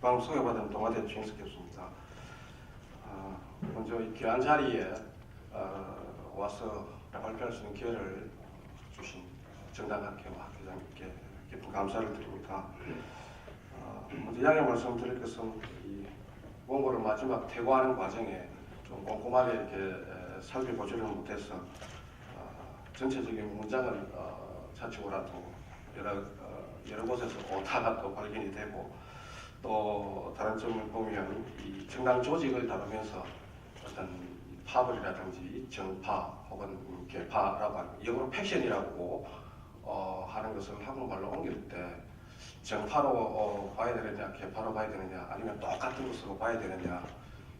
방금 소개받은 동아대 주인석 교수입니다. 먼저 이 귀한 자리에 와서 발표할 수 있는 기회를 주신 정당학회와 학회장님께 깊은 감사를 드립니다. 먼저 이야기 말씀드릴 것은 이 원고를 마지막 퇴고하는 과정에 좀 꼼꼼하게 이렇게 살펴보지를 못해서 전체적인 문장을 자축으로도 여러 곳에서 오타가 또 발견이 되고, 또 다른 점을 보면 이 정당 조직을 다루면서 어떤 파벌이라든지 정파 혹은 개파라고 하는, 영어로 팩션이라고 하는 것을 한국말로 옮길 때 정파로 봐야 되느냐 개파로 봐야 되느냐 아니면 똑같은 것으로 봐야 되느냐,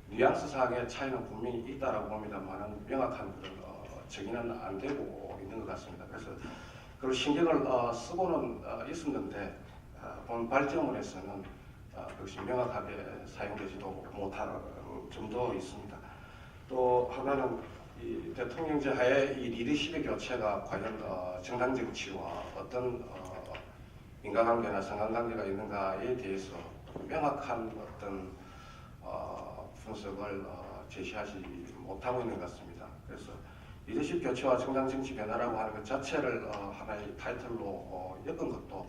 뉘앙스상의 차이는 분명히 있다라고 봅니다만 명확한 그런 정의는 안 되고 있는 것 같습니다. 그래서 그걸 신경을 쓰고는 있었는데 본 발제문에서는 그것이 명확하게 사용되지도 못하는 점도 있습니다. 또 하나는 이 대통령제 하에 이 리더십의 교체가 과연 정당 정치와 어떤 인과관계나 상관관계가 있는가에 대해서 명확한 어떤 분석을 제시하지 못하고 있는 것 같습니다. 그래서 리더십 교체와 정당 정치 변화라고 하는 것 자체를 하나의 타이틀로 엮은 것도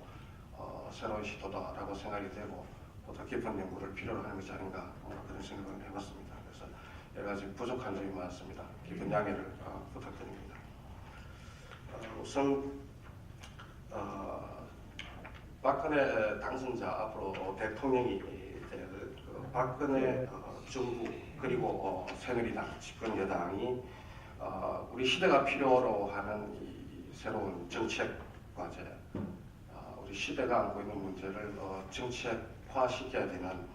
새로운 시도다라고 생각이 되고, 보다 깊은 연구를 필요로 하는 것이 아닌가 그런 생각을 해봤습니다. 그래서 여러 가지 부족한 점이 많습니다. 깊은 양해를 부탁드립니다. 우선 박근혜 당선자, 앞으로 대통령이 될 박근혜 정부 그리고 새누리당 집권 여당이 우리 시대가 필요로 하는 이 새로운 정책 과제, 우리 시대가 안고 있는 문제를 정책화시켜야 되는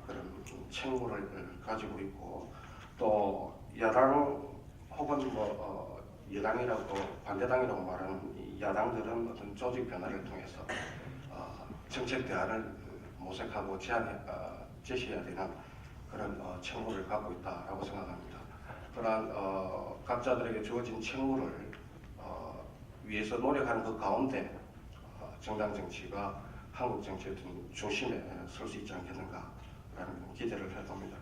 그런 책무를 가지고 있고, 또 야당 혹은 여당이라고 반대당이라고 말하는 이 야당들은 어떤 조직 변화를 통해서 정책 대안을 모색하고 제시해야 되는 그런 책무를 갖고 있다라고 생각합니다. 그러한 각자들에게 주어진 책무를 위해서 노력하는 그 가운데 정당 정치가 한국 정치의 중심에 설 수 있지 않겠는가라는 기대를 해봅니다.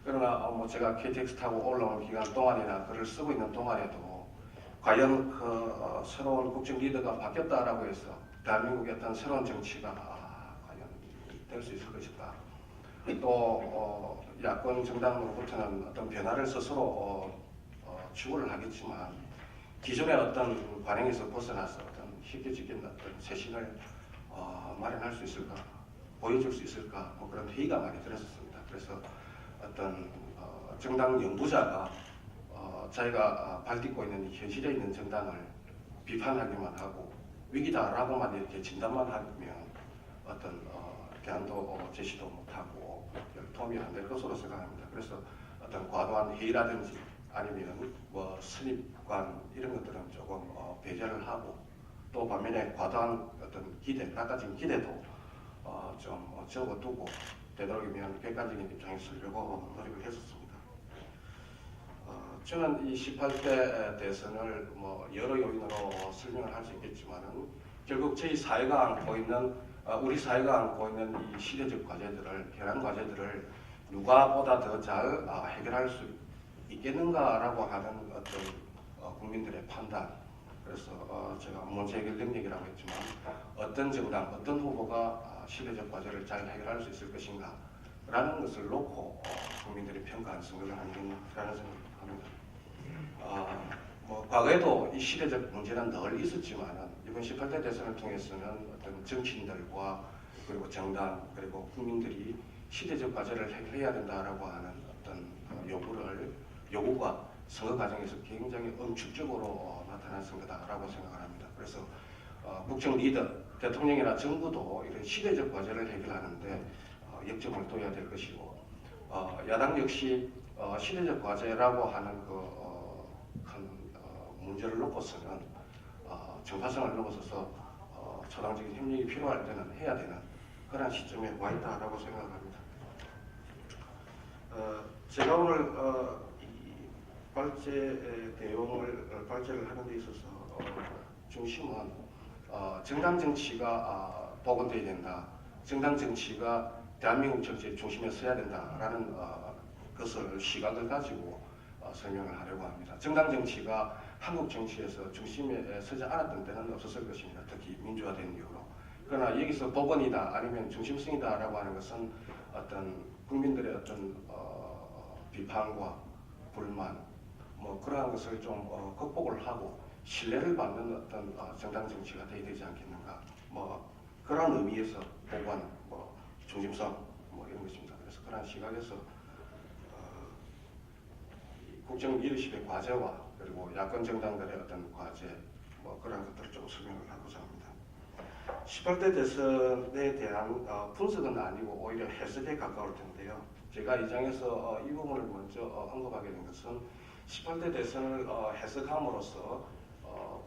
그러나 제가 KTX 타고 올라온 기간 동안이나 글을 쓰고 있는 동안에도 과연 그 새로운 국정 리더가 바뀌었다라고 해서 대한민국의 어떤 새로운 정치가 과연 될 수 있을 것인가, 또 야권 정당으로부터는 어떤 변화를 스스로 추구를 하겠지만 기존의 어떤 관행에서 벗어나서 어떤 희귀적인 어떤 쇄신을 마련할 수 있을까, 보여줄 수 있을까, 그런 회의가 많이 들었습니다. 그래서 어떤 정당 연구자가 자기가 발딛고 있는 현실에 있는 정당을 비판하기만 하고 위기다라고만 이렇게 진단만 하면 어떤 대안도 제시도 못하고 도움이 안 될 것으로 생각합니다. 그래서 어떤 과도한 회의라든지 아니면 선입관 이런 것들은 조금 배제를 하고, 또 반면에 과도한 어떤 기대, 낙관적인 기대도 좀 적어두고 되도록이면 객관적인 입장에 서려고 노력을 했었습니다. 저는 이 18대 대선을 여러 요인으로 설명을 할 수 있겠지만은 결국 저희 사회가 안고 있는 우리 사회가 안고 있는 이 시대적 과제들을, 현안 과제들을 누가 보다 더 잘 해결할 수 있겠는가라고 하는 어떤 국민들의 판단. 그래서 제가 문제 해결 능력이라고 했지만 어떤 정당, 어떤 후보가 시대적 과제를 잘 해결할 수 있을 것인가 라는 것을 놓고 국민들이 평가한 선거가 아니겠나라는 생각을 합니다. 과거에도 이 시대적 문제는 늘 있었지만 이번 18대 대선을 통해서는 어떤 정치인들과 그리고 정당 그리고 국민들이 시대적 과제를 해결해야 된다라고 하는 어떤 요구가 선거 과정에서 굉장히 응축적으로 나타난 선거다라고 생각을 합니다. 그래서 국정 리더, 대통령이나 정부도 이런 시대적 과제를 해결하는데 역점을 둬야 될 것이고, 야당 역시 시대적 과제라고 하는 큰 문제를 놓고서는 정파성을 넘어서서 초당적인 협력이 필요할 때는 해야 되는 그런 시점에 와 있다라고 생각합니다. 제가 오늘 이 발제 내용을 발제를 하는 데 있어서 중심은 정당 정치가 복원되어야 된다. 정당 정치가 대한민국 정치의 중심에 서야 된다라는 것을 시각을 가지고 설명을 하려고 합니다. 정당 정치가 한국 정치에서 중심에 서지 않았던 때는 없었을 것입니다. 특히 민주화된 이후로. 그러나 여기서 복원이다 아니면 중심성이다라고 하는 것은 어떤 국민들의 어떤 비판과 불만 뭐 그러한 것을 좀 극복을 하고 신뢰를 받는 어떤 정당 정치가 되어야 되지 않겠는가. 뭐 그런 의미에서 복원, 뭐 중심성 뭐 이런 것입니다. 그래서 그런 시각에서 국정 리더십의 과제와 그리고 야권 정당들의 어떤 과제 뭐 그런 것들을 좀 설명을 하고자 합니다. 18대 대선에 대한 분석은 아니고 오히려 해석에 가까울 텐데요. 제가 이 장에서 이 부분을 먼저 언급하게 된 것은 18대 대선을 해석함으로써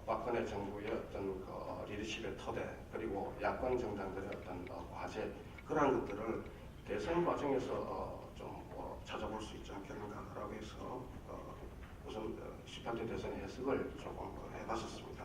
박근혜 정부의 어떤 리더십의 토대 그리고 야권 정당들의 어떤 과제 그러한 것들을 대선 과정에서 좀 찾아볼 수 있지 않겠는가라고 해서 우선 18대 대선 해석을 조금 해봤었습니다.